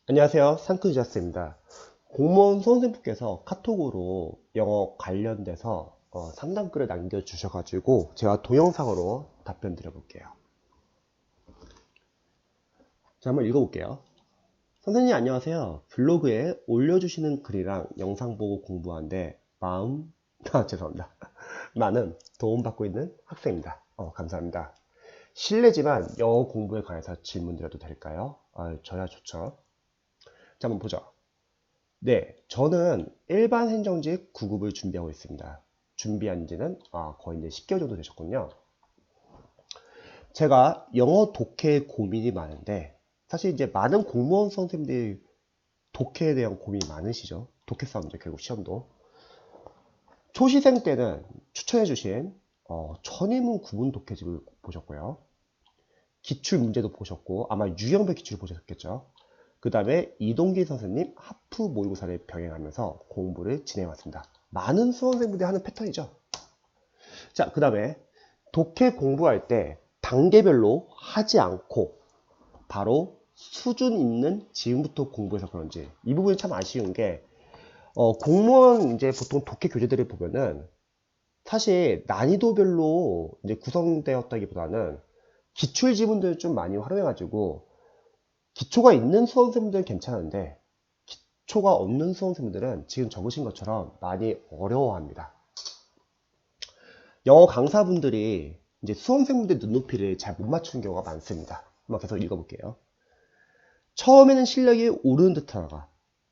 안녕하세요. 상크유자스입니다. 공무원 수험생분께서 카톡으로 영어 관련돼서 상담글을 남겨주셔가지고 제가 동영상으로 답변 드려볼게요. 자, 한번 읽어볼게요. 선생님 안녕하세요. 블로그에 올려주시는 글이랑 영상 보고 공부하는데 죄송합니다. 많은 도움받고 있는 학생입니다. 감사합니다. 실례지만 영어 공부에 관해서 질문 드려도 될까요? 저야 좋죠. 자, 한번 보죠. 네, 저는 일반 행정직 9급을 준비하고 있습니다. 준비한 지는 거의 이제 10개월 정도 되셨군요. 제가 영어 독해에 고민이 많은데, 사실 이제 많은 공무원 선생님들이 독해에 대한 고민이 많으시죠. 독해 싸움이죠, 결국 시험도. 초시생 때는 추천해주신 천인문 구문 독해집을 보셨고요. 기출 문제도 보셨고, 아마 유형별 기출 보셨겠죠. 그 다음에 이동기 선생님 하프 모의고사를 병행하면서 공부를 진행해왔습니다. 많은 수험생분들이 하는 패턴이죠. 자, 그 다음에 독해 공부할 때 단계별로 하지 않고 바로 수준 있는 지금부터 공부해서 그런지 이 부분이 참 아쉬운 게 공무원 이제 보통 독해 교재들을 보면은 사실 난이도별로 이제 구성되었다기보다는 기출 지문들을 좀 많이 활용해가지고 기초가 있는 수험생분들은 괜찮은데 기초가 없는 수험생분들은 지금 적으신 것처럼 많이 어려워합니다. 영어 강사분들이 이제 수험생분들 눈높이를 잘 못 맞추는 경우가 많습니다. 한번 계속 읽어볼게요. 처음에는 실력이 오르는 듯 하다가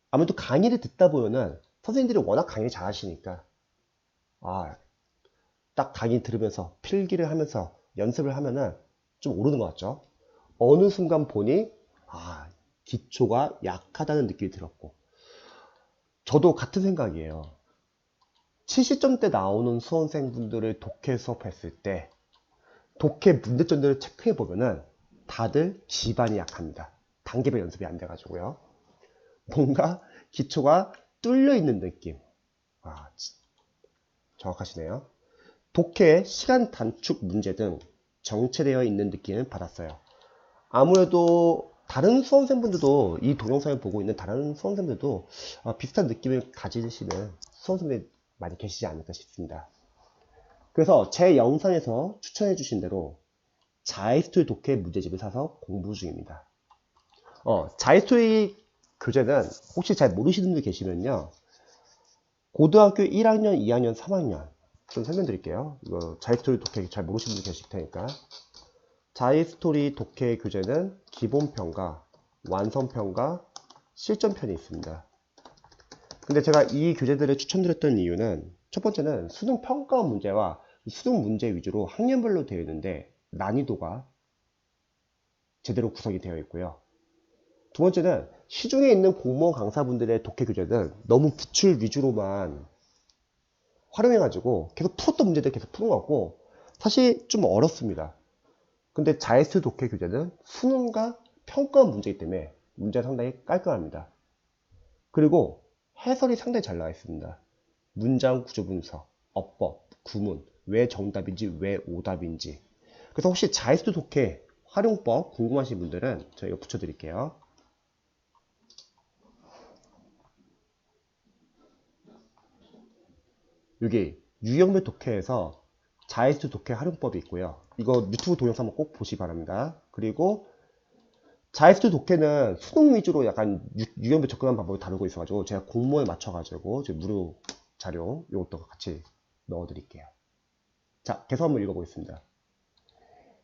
아무래도 강의를 듣다 보면은 선생님들이 워낙 강의 잘 하시니까 딱 강의 들으면서 필기를 하면서 연습을 하면은 좀 오르는 것 같죠. 어느 순간 보니 기초가 약하다는 느낌이 들었고 저도 같은 생각이에요. 70점대 나오는 수험생분들을 독해 수업했을 때 독해 문제점들을 체크해 보면은 다들 기반이 약합니다. 단계별 연습이 안 돼가지고요. 뭔가 기초가 뚫려 있는 느낌. 아, 정확하시네요. 독해 시간 단축 문제 등 정체되어 있는 느낌을 받았어요. 아무래도 다른 수험생분들도 이 동영상을 보고 있는 다른 수험생들도 비슷한 느낌을 가지시는 수험생들이 많이 계시지 않을까 싶습니다. 그래서 제 영상에서 추천해 주신 대로 자이스토리 독해 문제집을 사서 공부 중입니다. 자이스토리 교재는 혹시 잘 모르시는 분들 계시면요. 고등학교 1학년, 2학년, 3학년 좀 설명드릴게요. 이거 자이스토리 독해 잘 모르시는 분들 계실 테니까. 자이스토리 독해 교재는 기본편과 완성편과 실전편이 있습니다. 근데 제가 이 교재들을 추천드렸던 이유는 첫 번째는 수능 평가 문제와 수능 문제 위주로 학년별로 되어 있는데 난이도가 제대로 구성이 되어 있고요. 두 번째는 시중에 있는 공무원 강사분들의 독해 교재는 너무 기출 위주로만 활용해가지고 계속 풀었던 문제들 계속 푸는 것 같고 사실 좀 어렵습니다. 근데 자이스토리 독해 교재는 수능과 평가 문제이기 때문에 문제가 상당히 깔끔합니다. 그리고 해설이 상당히 잘 나와 있습니다. 문장 구조 분석, 어법, 구문, 왜 정답인지 왜 오답인지. 그래서 혹시 자이스토리 독해 활용법 궁금하신 분들은 저희가 붙여드릴게요. 여기 유형별 독해에서 자이스토리 독해 활용법이 있고요. 이거 유튜브 동영상 한번 꼭 보시기 바랍니다. 그리고 자이스토리 독해는 수능 위주로 약간 유형별 접근하는 방법을 다루고 있어가지고 제가 공모에 맞춰가지고 무료 자료 이것도 같이 넣어드릴게요. 자, 계속 한번 읽어보겠습니다.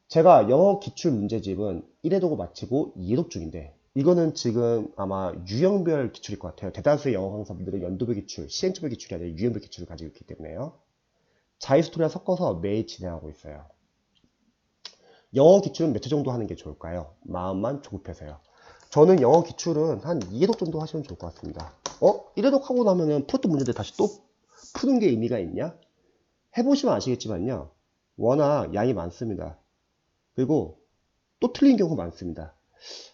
제가 영어 기출 문제집은 1회독을 마치고 2회독 중인데 이거는 지금 아마 유형별 기출일 것 같아요. 대다수의 영어 강사분들은 연도별 기출, 시행착오별 기출이 아니라 유형별 기출을 가지고 있기 때문에요. 자이스토리와 섞어서 매일 진행하고 있어요. 영어 기출은 몇 회 정도 하는 게 좋을까요? 마음만 조급해서요. 저는 영어 기출은 한 2회독 정도 하시면 좋을 것 같습니다. 1회독 하고 나면은 풀었던 문제들 다시 또 푸는 게 의미가 있냐? 해보시면 아시겠지만요. 워낙 양이 많습니다. 그리고 또 틀린 경우가 많습니다.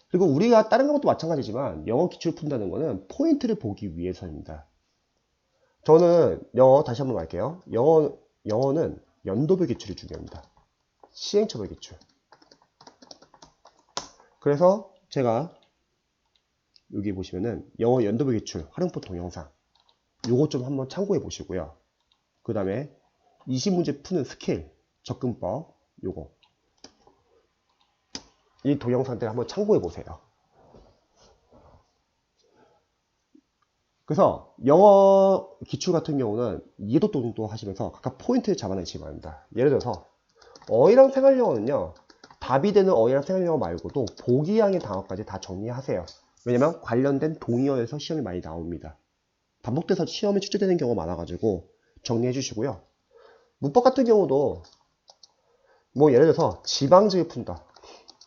그리고 우리가 다른 것도 마찬가지지만 영어 기출 푼다는 거는 포인트를 보기 위해서입니다. 저는 영어 다시 한번 말할게요. 영어는 연도별 기출이 중요합니다. 시행착오별 기출. 그래서 제가 여기 보시면은 영어 연도별 기출 활용법 동영상 요거 좀 한번 참고해 보시고요. 그 다음에 20문제 푸는 스킬 접근법 요거 이 동영상들 한번 참고해 보세요. 그래서 영어 기출 같은 경우는 이해도 정도 하시면서 각각 포인트를 잡아내시기 바랍니다. 예를 들어서 어휘랑 생활영어는요, 답이 되는 어휘랑 생활영어 말고도 보기양의 단어까지 다 정리하세요. 왜냐면 관련된 동의어에서 시험이 많이 나옵니다. 반복돼서 시험에 출제되는 경우가 많아가지고 정리해 주시고요. 문법 같은 경우도 뭐 예를 들어서 지방직을 푼다.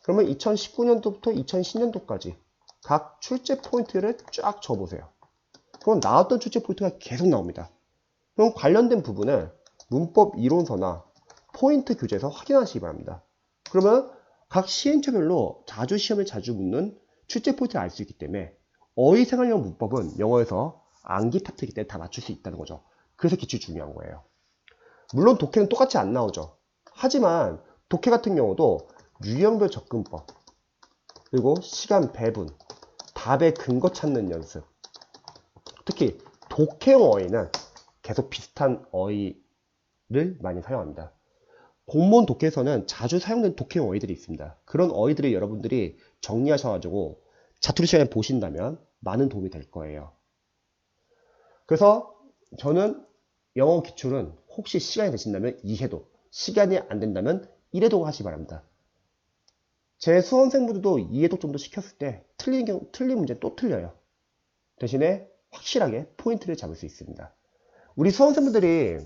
그러면 2019년도부터 2010년도까지 각 출제 포인트를 쫙 적어보세요. 그럼 나왔던 출제 포인트가 계속 나옵니다. 그럼 관련된 부분을 문법 이론서나 포인트 교재에서 확인하시기 바랍니다. 그러면 각 시행처별로 시험에 자주 묻는 출제 포인트를 알 수 있기 때문에 어휘생활용 문법은 영어에서 암기 파트이기 때문에 다 맞출 수 있다는 거죠. 그래서 기출이 중요한 거예요. 물론 독해는 똑같이 안 나오죠. 하지만 독해 같은 경우도 유형별 접근법, 그리고 시간 배분, 답의 근거 찾는 연습, 특히 독해형 어휘는 계속 비슷한 어휘를 많이 사용합니다. 공무원 독해에서는 자주 사용되는 독해형 어휘들이 있습니다. 그런 어휘들을 여러분들이 정리하셔가지고 자투리 시간에 보신다면 많은 도움이 될 거예요. 그래서 저는 영어 기출은 혹시 시간이 되신다면 2회독, 시간이 안 된다면 1회독 하시기 바랍니다. 제 수험생분들도 2회독 정도 시켰을 때 틀린 문제는 또 틀려요. 대신에 확실하게 포인트를 잡을 수 있습니다. 우리 수험생분들이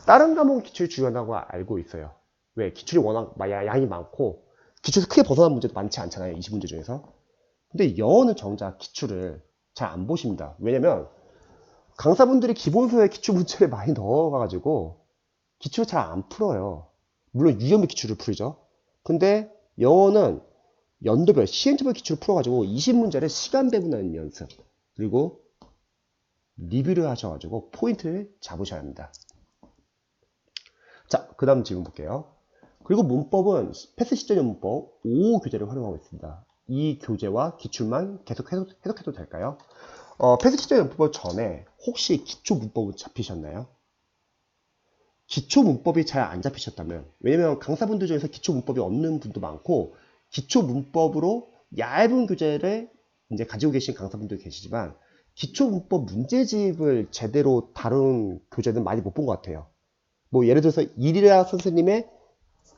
다른 과목 기출 중요하다고 알고 있어요. 왜? 기출이 워낙 양이 많고 기출에서 크게 벗어난 문제도 많지 않잖아요. 20문제 중에서. 근데 영어는 정작 기출을 잘 안 보십니다. 왜냐면 강사분들이 기본서에 기출 문제를 많이 넣어가지고 기출을 잘 안 풀어요. 물론 유형별 기출을 풀죠. 근데 영어는 연도별, 시행처별 기출을 풀어가지고 20문제를 시간 배분하는 연습, 그리고 리뷰를 하셔가지고 포인트를 잡으셔야 합니다. 자, 그 다음 질문 볼게요. 그리고 문법은 패스 시점 문법 5호 교재를 활용하고 있습니다. 이 교재와 기출만 계속 해석해도 될까요? 패스 시점 문법 전에 혹시 기초 문법은 잡히셨나요? 기초 문법이 잘 안 잡히셨다면, 왜냐면 강사분들 중에서 기초 문법이 없는 분도 많고 기초 문법으로 얇은 교재를 이제 가지고 계신 강사분도 계시지만 기초 문법 문제집을 제대로 다룬 교재는 많이 못 본 것 같아요. 뭐 예를 들어서 이리라 선생님의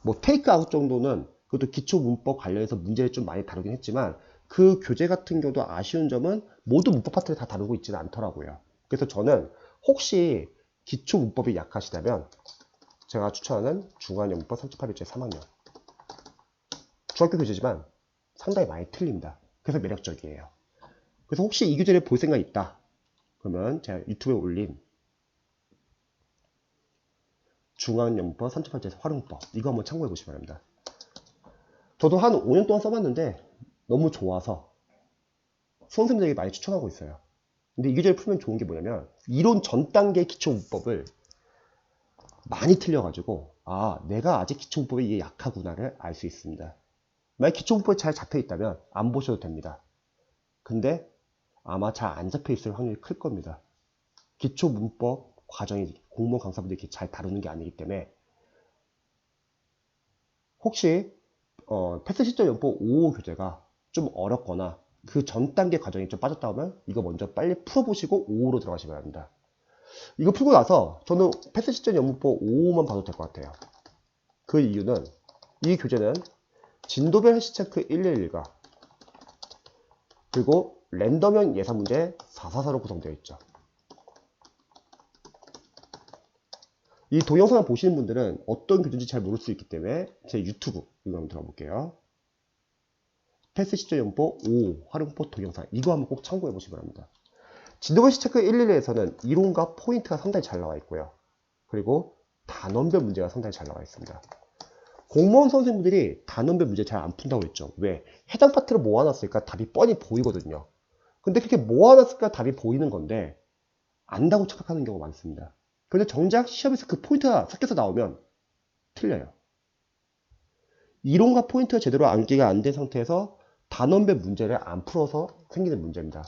뭐 테이크아웃 정도는 그것도 기초 문법 관련해서 문제를 좀 많이 다루긴 했지만 그 교재 같은 경우도 아쉬운 점은 모두 문법 파트를 다 다루고 있지는 않더라고요. 그래서 저는 혹시 기초 문법이 약하시다면 제가 추천하는 중간영문법 38일째 3학년 중학교 교재지만 상당히 많이 틀립니다. 그래서 매력적이에요. 그래서 혹시 이 교재를 볼 생각이 있다 그러면 제가 유튜브에 올린 중앙영문법 38일째 활용법 이거 한번 참고해 보시기 바랍니다. 저도 한 5년 동안 써봤는데 너무 좋아서 수험생들에게 많이 추천하고 있어요. 근데 이 교재를 풀면 좋은 게 뭐냐면 이론 전 단계 기초 문법을 많이 틀려가지고 내가 아직 기초 문법에 이게 약하구나를 알 수 있습니다. 만약 기초 문법이 잘 잡혀 있다면 안 보셔도 됩니다. 근데 아마 잘 안 잡혀 있을 확률이 클 겁니다. 기초 문법 과정이 공무원 강사분들이 이렇게 잘 다루는 게 아니기 때문에 혹시 패스 시점 연법 5호 교재가 좀 어렵거나 그 전 단계 과정이 좀 빠졌다 하면 이거 먼저 빨리 풀어보시고 5호로 들어가시기 바랍니다. 이거 풀고 나서 저는 패스 시점 연문법 5호만 봐도 될 것 같아요. 그 이유는 이 교재는 진도별 해시 체크 111과 그리고 랜덤형 예상 문제 444로 구성되어 있죠. 이 동영상을 보시는 분들은 어떤 교재인지 잘 모를 수 있기 때문에 제 유튜브 이거 한번 들어볼게요. 패스 시점 연법 5 활용법 동영상 이거 한번 꼭 참고해 보시기 바랍니다. 진도별 해시 체크 111에서는 이론과 포인트가 상당히 잘 나와 있고요. 그리고 단원별 문제가 상당히 잘 나와 있습니다. 공무원 선생님들이 단원별 문제 잘 안 푼다고 했죠. 왜? 해당 파트를 모아놨으니까 답이 뻔히 보이거든요. 근데 그렇게 모아놨으니까 답이 보이는 건데 안다고 착각하는 경우가 많습니다. 그런데 정작 시험에서 그 포인트가 섞여서 나오면 틀려요. 이론과 포인트가 제대로 암기가 안 된 상태에서 단원별 문제를 안 풀어서 생기는 문제입니다.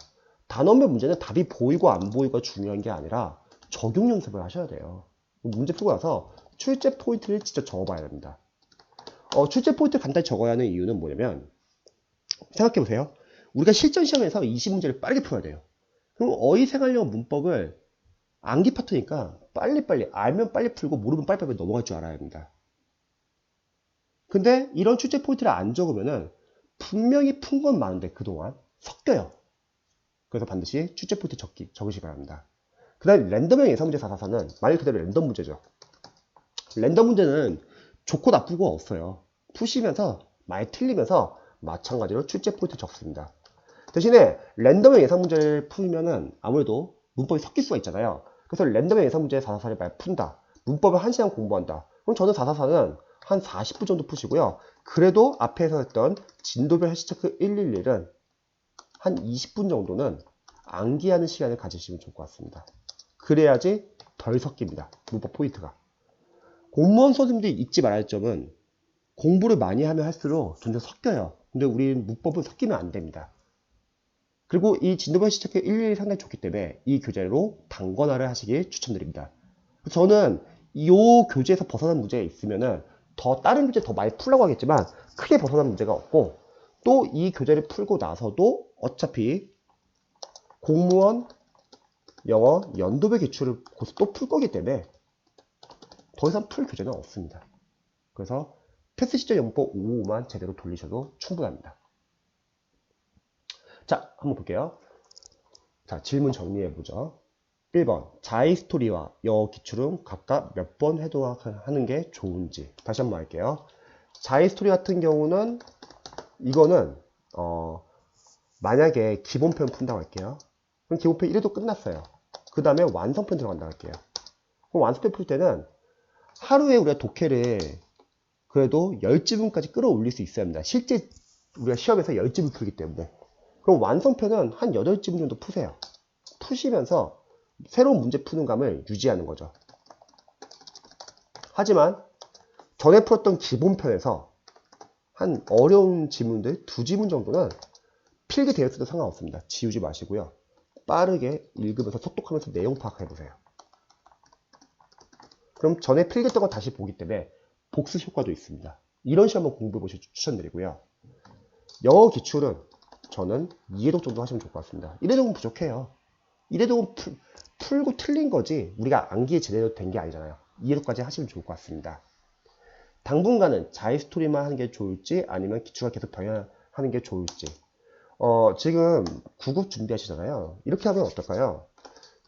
단원별 문제는 답이 보이고 안 보이고가 중요한 게 아니라 적용 연습을 하셔야 돼요. 문제 풀고 나서 출제 포인트를 직접 적어봐야 됩니다. 출제 포인트 간단히 적어야 하는 이유는 뭐냐면, 생각해보세요. 우리가 실전 시험에서 20문제를 빠르게 풀어야 돼요. 그럼 어휘생활용 문법을 암기 파트니까 빨리빨리 알면 빨리 풀고 모르면 빨리빨리 넘어갈 줄 알아야 합니다. 근데 이런 출제 포인트를 안 적으면은 분명히 푼 건 많은데 그동안 섞여요. 그래서 반드시 출제 포인트 적으시기 바랍니다. 그 다음에 랜덤형 예상문제 444는 말 그대로 랜덤 문제죠. 랜덤 문제는 좋고 나쁘고 없어요. 푸시면서 많이 틀리면서 마찬가지로 출제 포인트 적습니다. 대신에 랜덤형 예상 문제를 풀면은 아무래도 문법이 섞일 수가 있잖아요. 그래서 랜덤형 예상 문제 444를 많이 푼다. 문법을 1시간 공부한다. 그럼 저는 444는 한 40분 정도 푸시고요. 그래도 앞에서 했던 진도별 해시체크 111은 한 20분 정도는 암기하는 시간을 가지시면 좋을 것 같습니다. 그래야지 덜 섞입니다. 문법 포인트가. 공무원 선생님들이 잊지 말아야 할 점은 공부를 많이 하면 할수록 점점 섞여요. 근데 우리는 문법은 섞이면 안 됩니다. 그리고 이 진도별 해시체크 111이 상당히 좋기 때문에 이 교재로 단권화를 하시길 추천드립니다. 저는 이 교재에서 벗어난 문제가 있으면은 다른 교재 더 많이 풀려고 하겠지만 크게 벗어난 문제가 없고, 또 이 교재를 풀고 나서도 어차피 공무원 영어 연도별 기출을 거기서 또 풀 거기 때문에 더 이상 풀 교재는 없습니다. 그래서 패스 시절 영법 5만 제대로 돌리셔도 충분합니다. 자, 한번 볼게요. 자, 질문 정리해보죠. 1번, 자이스토리와 영어 기출은 각각 몇 번 해도하는 게 좋은지. 다시 한번 할게요. 자이스토리 같은 경우는, 이거는, 만약에 기본편 푼다고 할게요. 그럼 기본편 1회도 끝났어요. 그 다음에 완성편 들어간다고 할게요. 그럼 완성편 풀 때는 하루에 우리가 독해를 그래도 10지문까지 끌어올릴 수 있어야 합니다. 실제 우리가 시험에서 10지문 풀기 때문에. 그럼 완성편은 한 8지문 정도 푸세요. 푸시면서 새로운 문제 푸는 감을 유지하는 거죠. 하지만 전에 풀었던 기본편에서 한 어려운 지문들 2지문 정도는 필기 되어 있어도 상관없습니다. 지우지 마시고요. 빠르게 읽으면서 속독하면서 내용 파악해보세요. 그럼 전에 필기했던 거 다시 보기 때문에 복습 효과도 있습니다. 이런 식으로 한번 공부해보시길 추천드리고요. 영어 기출은 저는 2회독 정도 하시면 좋을 것 같습니다. 1회독은 부족해요. 1회독은 풀고 틀린 거지 우리가 암기에 제대로 된 게 아니잖아요. 2회독까지 하시면 좋을 것 같습니다. 당분간은 자이스토리만 하는 게 좋을지 아니면 기출과 계속 병행하는 게 좋을지. 지금 9급 준비하시잖아요. 이렇게 하면 어떨까요?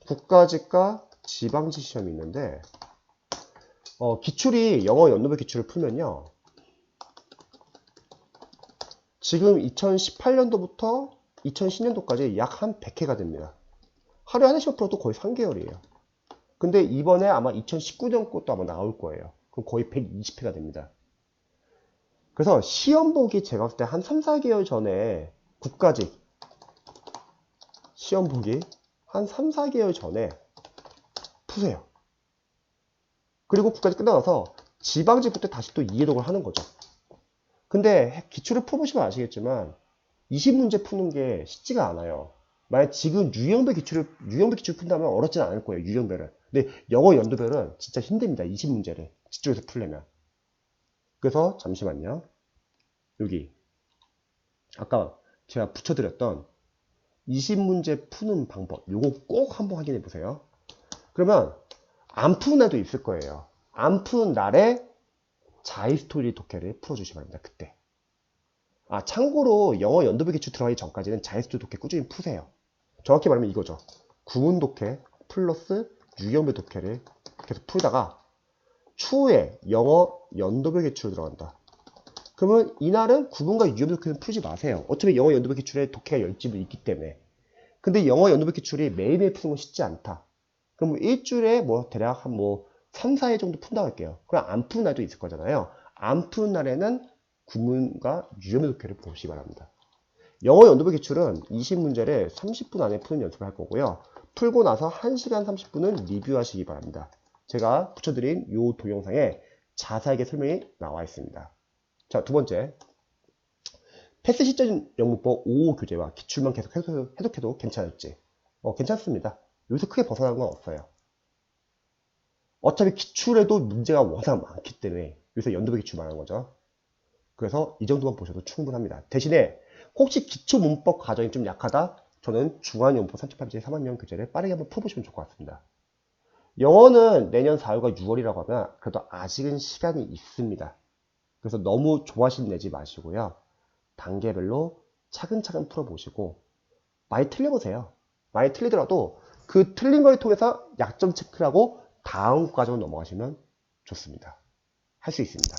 국가직과 지방직 시험이 있는데 기출이 영어 연도별 기출을 풀면요. 지금 2018년도부터 2010년도까지 약 한 100회가 됩니다. 하루에 한 회씩 풀어도 거의 3개월이에요. 근데 이번에 아마 2019년 것도 아마 나올 거예요. 그럼 거의 120회가 됩니다. 그래서 시험 보기 제가 봤을 때 한 3, 4개월 전에 국가직 시험 보기 한 3, 4개월 전에 푸세요. 그리고 국가직 끝나서 지방직부터 다시 또 2회독을 하는 거죠. 근데 기출을 풀어보시면 아시겠지만 20문제 푸는 게 쉽지가 않아요. 만약 지금 유형별 기출 푼다면 어렵진 않을 거예요. 유형별은. 근데 영어 연도별은 진짜 힘듭니다. 20문제를 집중해서 풀려면. 그래서 잠시만요. 여기 아까 제가 붙여드렸던 20문제 푸는 방법 요거 꼭 한번 확인해 보세요. 그러면 안 푸는 날도 있을 거예요. 안 푸는 날에 자이스토리 독해를 풀어주시기 바랍니다. 그때. 참고로 영어 연도별 기출 들어가기 전까지는 자이스토리 독해 꾸준히 푸세요. 정확히 말하면 이거죠. 구문 독해 플러스 유형별 독해를 계속 풀다가 추후에 영어 연도별 기출로 들어간다. 그러면 이날은 구문과 유형별 독해는 풀지 마세요. 어차피 영어 연도별 기출에 독해가 10집은 있기 때문에. 근데 영어 연도별 기출이 매일매일 푸는 건 쉽지 않다. 그럼 일주일에 대략 한 3, 4회 정도 푼다고 할게요. 그럼 안 푸는 날도 있을 거잖아요. 안 푸는 날에는 구문과 유형별 독해를 보시기 바랍니다. 영어 연도별 기출은 20문제를 30분 안에 푸는 연습을 할 거고요. 풀고 나서 1시간 30분은 리뷰하시기 바랍니다. 제가 붙여드린 이 동영상에 자세하게 설명이 나와 있습니다. 자, 두 번째. 패스 시점 영문법 5호 교재와 기출만 계속 해독해도 괜찮을지. 괜찮습니다. 여기서 크게 벗어나는 건 없어요. 어차피 기출에도 문제가 워낙 많기 때문에 여기서 연도별 기출 말하는 거죠. 그래서 이 정도만 보셔도 충분합니다. 대신에 혹시 기초 문법 과정이 좀 약하다? 저는 중앙연법 3.8제 3학년 교재를 빠르게 한번 풀어보시면 좋을 것 같습니다. 영어는 내년 4월과 6월이라고 하면 그래도 아직은 시간이 있습니다. 그래서 너무 조바심 내지 마시고요. 단계별로 차근차근 풀어보시고 많이 틀려보세요. 많이 틀리더라도 그 틀린 걸 통해서 약점 체크를 하고 다음 과정으로 넘어가시면 좋습니다. 할 수 있습니다.